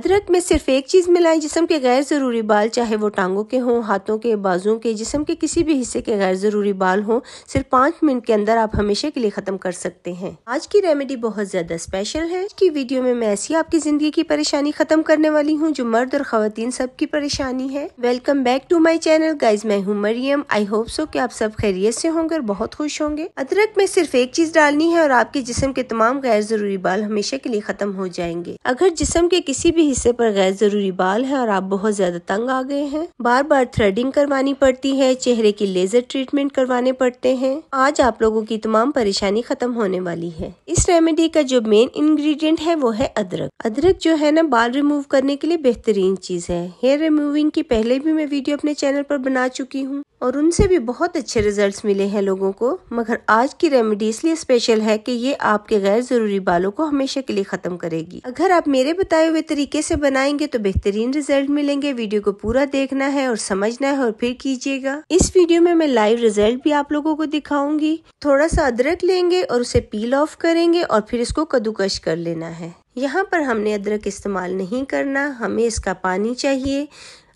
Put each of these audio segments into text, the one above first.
अदरक में सिर्फ एक चीज मिलाएं, जिस्म के गैर जरूरी बाल, चाहे वो टांगों के हों, हाथों के, बाजुओं के, जिस्म के किसी भी हिस्से के गैर जरूरी बाल हों, सिर्फ 5 मिनट के अंदर आप हमेशा के लिए खत्म कर सकते हैं। आज की रेमेडी बहुत ज्यादा स्पेशल है। आज की वीडियो में मैं ऐसी आपकी जिंदगी की परेशानी खत्म करने वाली हूँ जो मर्द और खवातीन सबकी परेशानी है। Welcome back to my channel guys, मैं हूँ मरियम। आई होप सो कि आप सब खैरियत से होंगे और बहुत खुश होंगे। अदरक में सिर्फ एक चीज डालनी है और आपके जिस्म के तमाम गैर जरूरी बाल हमेशा के लिए खत्म हो जाएंगे। अगर जिस्म के किसी भी हिस्से पर गैर जरूरी बाल है और आप बहुत ज्यादा तंग आ गए हैं, बार बार थ्रेडिंग करवानी पड़ती है, चेहरे की लेजर ट्रीटमेंट करवाने पड़ते हैं, आज आप लोगों की तमाम परेशानी खत्म होने वाली है। इस रेमेडी का जो मेन इंग्रेडिएंट है वो है अदरक। अदरक जो है ना, बाल रिमूव करने के लिए बेहतरीन चीज है। हेयर रिमूविंग की पहले भी मैं वीडियो अपने चैनल पर बना चुकी हूँ और उनसे भी बहुत अच्छे रिजल्ट्स मिले हैं लोगों को, मगर आज की रेमेडी इसलिए स्पेशल है कि ये आपके गैर जरूरी बालों को हमेशा के लिए खत्म करेगी। अगर आप मेरे बताए हुए तरीके से बनाएंगे तो बेहतरीन रिजल्ट मिलेंगे। वीडियो को पूरा देखना है और समझना है और फिर कीजिएगा। इस वीडियो में मैं लाइव रिजल्ट भी आप लोगों को दिखाऊंगी। थोड़ा सा अदरक लेंगे और उसे पील ऑफ करेंगे और फिर इसको कद्दूकश कर लेना है। यहाँ पर हमने अदरक इस्तेमाल नहीं करना, हमें इसका पानी चाहिए।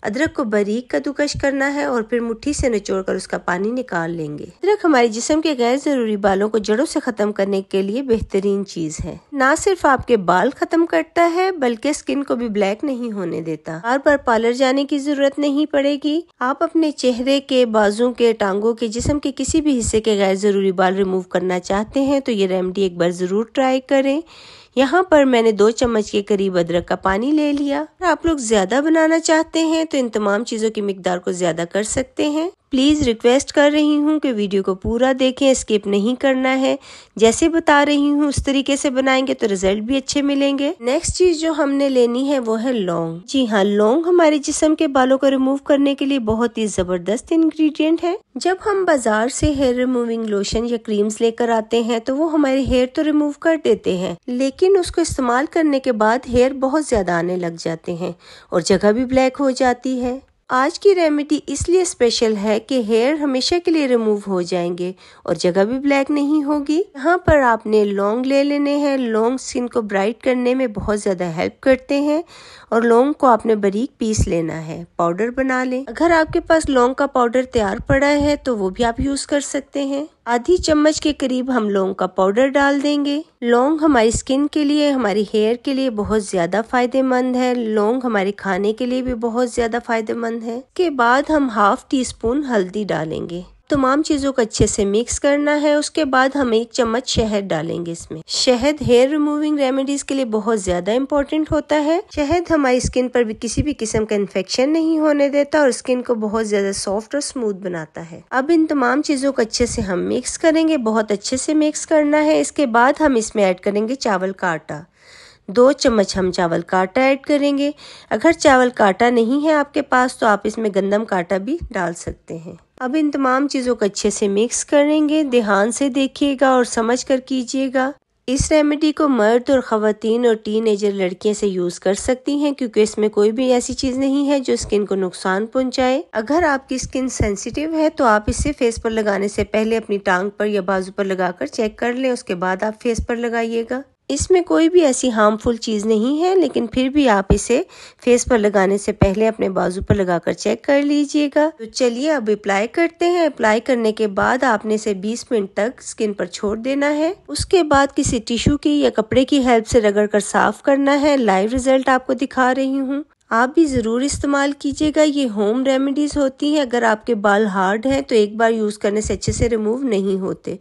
अदरक को बारीक कद्दूकश करना है और फिर मुट्ठी से निचोड़कर उसका पानी निकाल लेंगे। अदरक हमारे जिस्म के गैर जरूरी बालों को जड़ों से खत्म करने के लिए बेहतरीन चीज है। ना सिर्फ आपके बाल खत्म करता है बल्कि स्किन को भी ब्लैक नहीं होने देता। बार बार पार्लर जाने की जरूरत नहीं पड़ेगी। आप अपने चेहरे के, बाजू के, टांगों के, जिस्म के किसी भी हिस्से के गैर जरूरी बाल रिमूव करना चाहते हैं तो ये रेमेडी एक बार जरूर ट्राई करें। यहाँ पर मैंने 2 चम्मच के करीब अदरक का पानी ले लिया। अगर आप लोग ज्यादा बनाना चाहते हैं तो इन तमाम चीजों की मिकदार को ज्यादा कर सकते हैं। प्लीज रिक्वेस्ट कर रही हूँ कि वीडियो को पूरा देखें, स्किप नहीं करना है। जैसे बता रही हूँ उस तरीके से बनाएंगे तो रिजल्ट भी अच्छे मिलेंगे। नेक्स्ट चीज जो हमने लेनी है वो है लौंग। जी हाँ, लौंग हमारे जिस्म के बालों को रिमूव करने के लिए बहुत ही जबरदस्त इंग्रेडिएंट है। जब हम बाजार से हेयर रिमूविंग लोशन या क्रीम्स लेकर आते हैं तो वो हमारे हेयर तो रिमूव कर देते हैं, लेकिन उसको इस्तेमाल करने के बाद हेयर बहुत ज्यादा आने लग जाते हैं और जगह भी ब्लैक हो जाती है। आज की रेमेडी इसलिए स्पेशल है कि हेयर हमेशा के लिए रिमूव हो जाएंगे और जगह भी ब्लैक नहीं होगी। यहाँ पर आपने लौंग ले लेने हैं। लौंग स्किन को ब्राइट करने में बहुत ज्यादा हेल्प करते हैं और लौंग को आपने बारीक पीस लेना है, पाउडर बना लें। अगर आपके पास लौंग का पाउडर तैयार पड़ा है तो वो भी आप यूज कर सकते हैं। आधी चम्मच के करीब हम लौंग का पाउडर डाल देंगे। लौंग हमारी स्किन के लिए, हमारी हेयर के लिए बहुत ज्यादा फायदेमंद है। लौंग हमारे खाने के लिए भी बहुत ज्यादा फायदेमंद है। के बाद हम हाफ टी स्पून हल्दी डालेंगे। तमाम चीजों को अच्छे से मिक्स करना है। उसके बाद हम 1 चम्मच शहद डालेंगे इसमें। शहद हेयर रिमूविंग रेमेडीज के लिए बहुत ज्यादा इम्पोर्टेंट होता है। शहद हमारी स्किन पर भी किसी भी किस्म का इन्फेक्शन नहीं होने देता और स्किन को बहुत ज्यादा सॉफ्ट और स्मूथ बनाता है। अब इन तमाम चीजों को अच्छे से हम मिक्स करेंगे, बहुत अच्छे से मिक्स करना है। इसके बाद हम इसमें ऐड करेंगे चावल का आटा। 2 चम्मच हम चावल का आटा ऐड करेंगे। अगर चावल का आटा नहीं है आपके पास तो आप इसमें गंदम का आटा भी डाल सकते हैं। अब इन तमाम चीजों को अच्छे से मिक्स करेंगे। ध्यान से देखिएगा और समझ कर कीजिएगा। इस रेमेडी को मर्द और खवातीन और टीनेजर लड़कियां से यूज कर सकती हैं क्योंकि इसमें कोई भी ऐसी चीज नहीं है जो स्किन को नुकसान पहुंचाए। अगर आपकी स्किन सेंसिटिव है तो आप इसे फेस पर लगाने से पहले अपनी टांग पर या बाजू पर लगाकर चेक कर लें, उसके बाद आप फेस पर लगाइएगा। इसमें कोई भी ऐसी हार्मफुल चीज नहीं है, लेकिन फिर भी आप इसे फेस पर लगाने से पहले अपने बाजू पर लगाकर चेक कर लीजिएगा। तो चलिए अब अप्लाई करते हैं। अप्लाई करने के बाद आपने इसे 20 मिनट तक स्किन पर छोड़ देना है। उसके बाद किसी टिश्यू की या कपड़े की हेल्प से रगड़ कर साफ करना है। लाइव रिजल्ट आपको दिखा रही हूँ, आप भी जरूर इस्तेमाल कीजिएगा। ये होम रेमेडीज होती हैं। अगर आपके बाल हार्ड हैं तो एक बार यूज करने से अच्छे से रिमूव नहीं होते,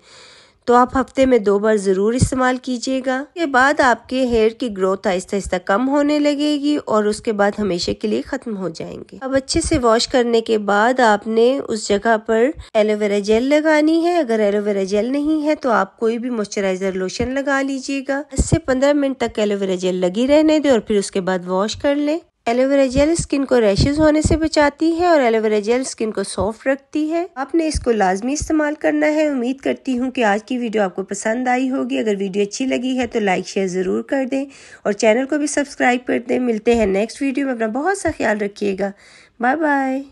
तो आप हफ्ते में 2 बार जरूर इस्तेमाल कीजिएगा। के बाद आपके हेयर की ग्रोथ आहिस्ता आहिस्ता कम होने लगेगी और उसके बाद हमेशा के लिए खत्म हो जाएंगे। अब अच्छे से वॉश करने के बाद आपने उस जगह पर एलोवेरा जेल लगानी है। अगर एलोवेरा जेल नहीं है तो आप कोई भी मॉइस्चराइजर लोशन लगा लीजिएगा। 10 से 15 मिनट तक एलोवेरा जेल लगी रहने दें और फिर उसके बाद वॉश कर लें। एलोवेरा जेल स्किन को रैशेज होने से बचाती है और एलोवेरा जेल स्किन को सॉफ्ट रखती है। आपने इसको लाजमी इस्तेमाल करना है। उम्मीद करती हूँ कि आज की वीडियो आपको पसंद आई होगी। अगर वीडियो अच्छी लगी है तो लाइक शेयर जरूर कर दें और चैनल को भी सब्सक्राइब कर दें। मिलते हैं नेक्स्ट वीडियो में। अपना बहुत सा ख्याल रखिएगा। Bye bye.